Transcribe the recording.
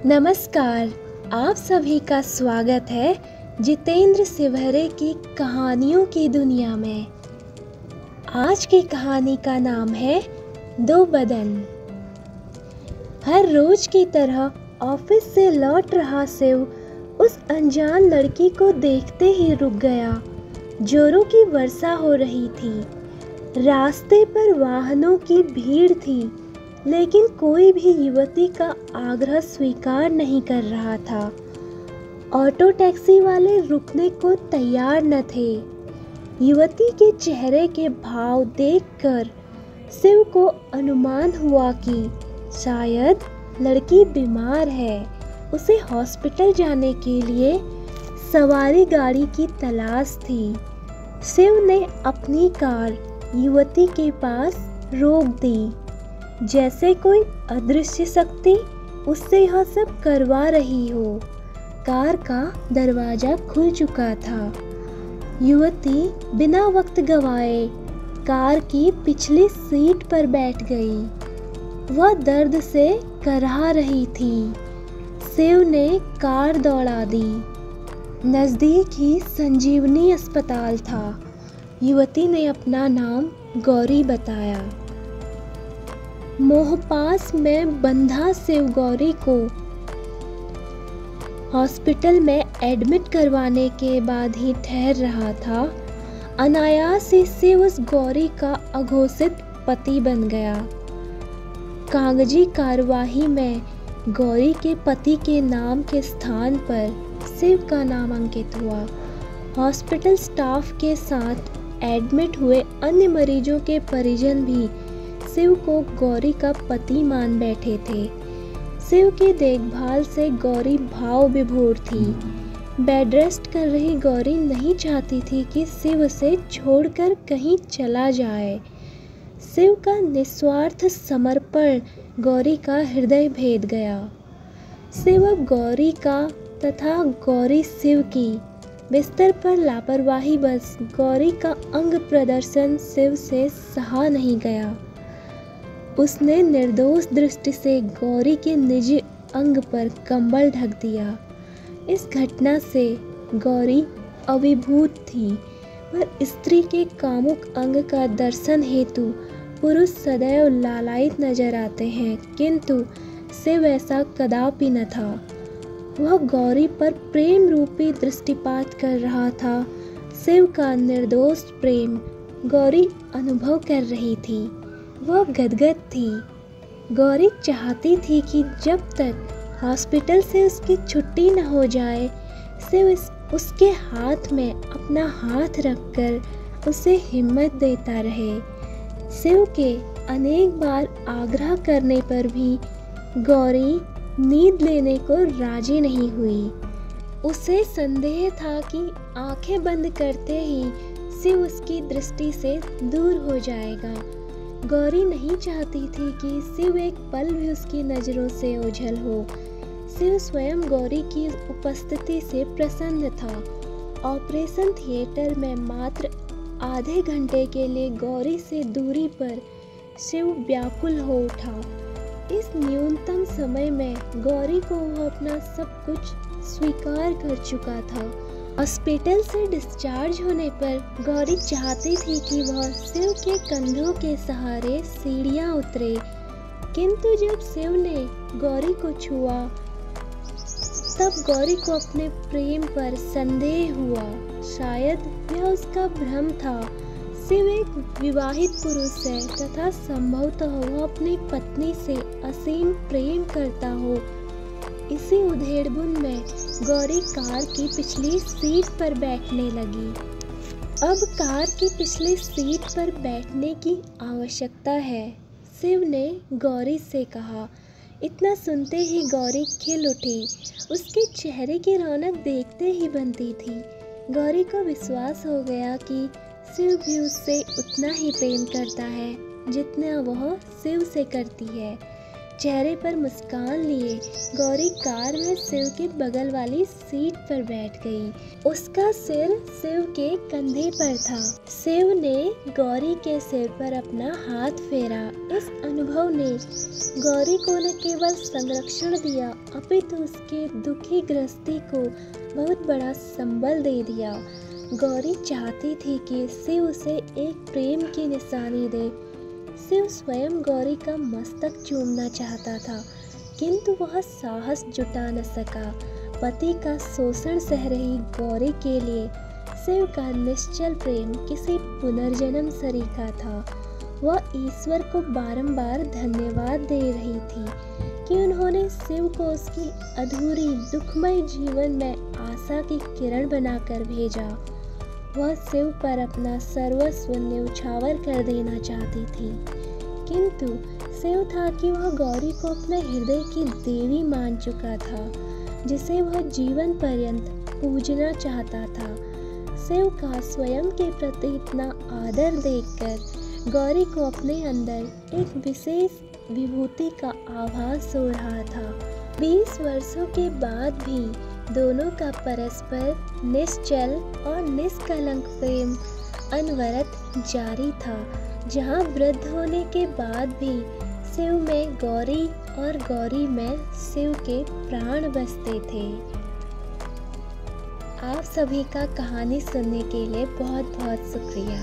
नमस्कार। आप सभी का स्वागत है जितेंद्र सिवहरे की कहानियों की दुनिया में। आज की कहानी का नाम है दो बदन। हर रोज की तरह ऑफिस से लौट रहा शिव उस अनजान लड़की को देखते ही रुक गया। जोरों की वर्षा हो रही थी। रास्ते पर वाहनों की भीड़ थी, लेकिन कोई भी युवती का आग्रह स्वीकार नहीं कर रहा था। ऑटो टैक्सी वाले रुकने को तैयार न थे। युवती के चेहरे के भाव देखकर शिव को अनुमान हुआ कि शायद लड़की बीमार है। उसे हॉस्पिटल जाने के लिए सवारी गाड़ी की तलाश थी। शिव ने अपनी कार युवती के पास रोक दी, जैसे कोई अदृश्य शक्ति उससे यह सब करवा रही हो। कार का दरवाजा खुल चुका था। युवती बिना वक्त गवाए कार की पिछली सीट पर बैठ गई। वह दर्द से कराह रही थी। शिव ने कार दौड़ा दी। नज़दीक ही संजीवनी अस्पताल था। युवती ने अपना नाम गौरी बताया। मोहपास में बंधा शिव गौरी को हॉस्पिटल में एडमिट करवाने के बाद ही ठहर रहा था। अनायास ही शिव उस गौरी का अघोषित पति बन गया। कागजी कार्यवाही में गौरी के पति के नाम के स्थान पर शिव का नाम अंकित हुआ। हॉस्पिटल स्टाफ के साथ एडमिट हुए अन्य मरीजों के परिजन भी शिव को गौरी का पति मान बैठे थे। शिव की देखभाल से गौरी भाव विभोर थी। बेड रेस्ट कर रही गौरी नहीं चाहती थी कि शिव उसे छोड़कर कहीं चला जाए। शिव का निस्वार्थ समर्पण गौरी का हृदय भेद गया। शिव अब गौरी का तथा गौरी शिव की। बिस्तर पर लापरवाही बस गौरी का अंग प्रदर्शन शिव से सहा नहीं गया। उसने निर्दोष दृष्टि से गौरी के निजी अंग पर कंबल ढक दिया। इस घटना से गौरी अभिभूत थी, पर स्त्री के कामुक अंग का दर्शन हेतु पुरुष सदैव लालायित नजर आते हैं, किंतु शिव ऐसा कदापि न था। वह गौरी पर प्रेम रूपी दृष्टिपात कर रहा था। शिव का निर्दोष प्रेम गौरी अनुभव कर रही थी। वह गदगद थी। गौरी चाहती थी कि जब तक हॉस्पिटल से उसकी छुट्टी न हो जाए, शिव उसके हाथ में अपना हाथ रखकर उसे हिम्मत देता रहे। शिव के अनेक बार आग्रह करने पर भी गौरी नींद लेने को राजी नहीं हुई। उसे संदेह था कि आंखें बंद करते ही शिव उसकी दृष्टि से दूर हो जाएगा। गौरी नहीं चाहती थी कि शिव एक पल भी उसकी नज़रों से ओझल हो। शिव स्वयं गौरी की उपस्थिति से प्रसन्न था। ऑपरेशन थिएटर में मात्र आधे घंटे के लिए गौरी से दूरी पर शिव व्याकुल हो उठा। इस न्यूनतम समय में गौरी को वह अपना सब कुछ स्वीकार कर चुका था। हॉस्पिटल से डिस्चार्ज होने पर गौरी चाहती थी कि वह शिव के कंधों के सहारे सीढ़ियां उतरे, किंतु जब शिव ने गौरी को छुआ तब गौरी को अपने प्रेम पर संदेह हुआ। शायद यह उसका भ्रम था। शिव एक विवाहित पुरुष है तथा संभवतः वह अपनी पत्नी से असीम प्रेम करता हो। इसी उधेड़बुन में गौरी कार की पिछली सीट पर बैठने लगी। अब कार की पिछली सीट पर बैठने की आवश्यकता है, शिव ने गौरी से कहा। इतना सुनते ही गौरी खिल उठी। उसके चेहरे की रौनक देखते ही बनती थी। गौरी को विश्वास हो गया कि शिव भी उससे उतना ही प्रेम करता है जितना वह शिव से करती है। चेहरे पर मुस्कान लिए गौरी कार में शिव के बगल वाली सीट पर बैठ गई। उसका सिर शिव के कंधे पर था। शिव ने गौरी के सिर पर अपना हाथ फेरा। इस अनुभव ने गौरी को न केवल संरक्षण दिया अपितु उसके दुखी गृहस्थी को बहुत बड़ा संबल दे दिया। गौरी चाहती थी कि शिव उसे एक प्रेम की निशानी दे। शिव स्वयं गौरी का मस्तक चूमना चाहता था, किंतु वह साहस जुटा न सका। पति का शोषण सह रही गौरी के लिए शिव का निश्चल प्रेम किसी पुनर्जन्म सरीखा था। वह ईश्वर को बारंबार धन्यवाद दे रही थी कि उन्होंने शिव को उसकी अधूरी दुखमय जीवन में आशा की किरण बनाकर भेजा। वह शिव पर अपना सर्वस्व न्यौछावर कर देना चाहती थी, किंतु शिव था कि वह गौरी को अपने हृदय की देवी मान चुका था, जिसे वह जीवन पर्यंत पूजना चाहता था। शिव का स्वयं के प्रति इतना आदर देखकर गौरी को अपने अंदर एक विशेष विभूति का आभास हो रहा था। 20 वर्षों के बाद भी दोनों का परस्पर निश्चल और निष्कलंक प्रेम अनवरत जारी था। जहां वृद्ध होने के बाद भी शिव में गौरी और गौरी में शिव के प्राण बसते थे। आप सभी का कहानी सुनने के लिए बहुत बहुत शुक्रिया।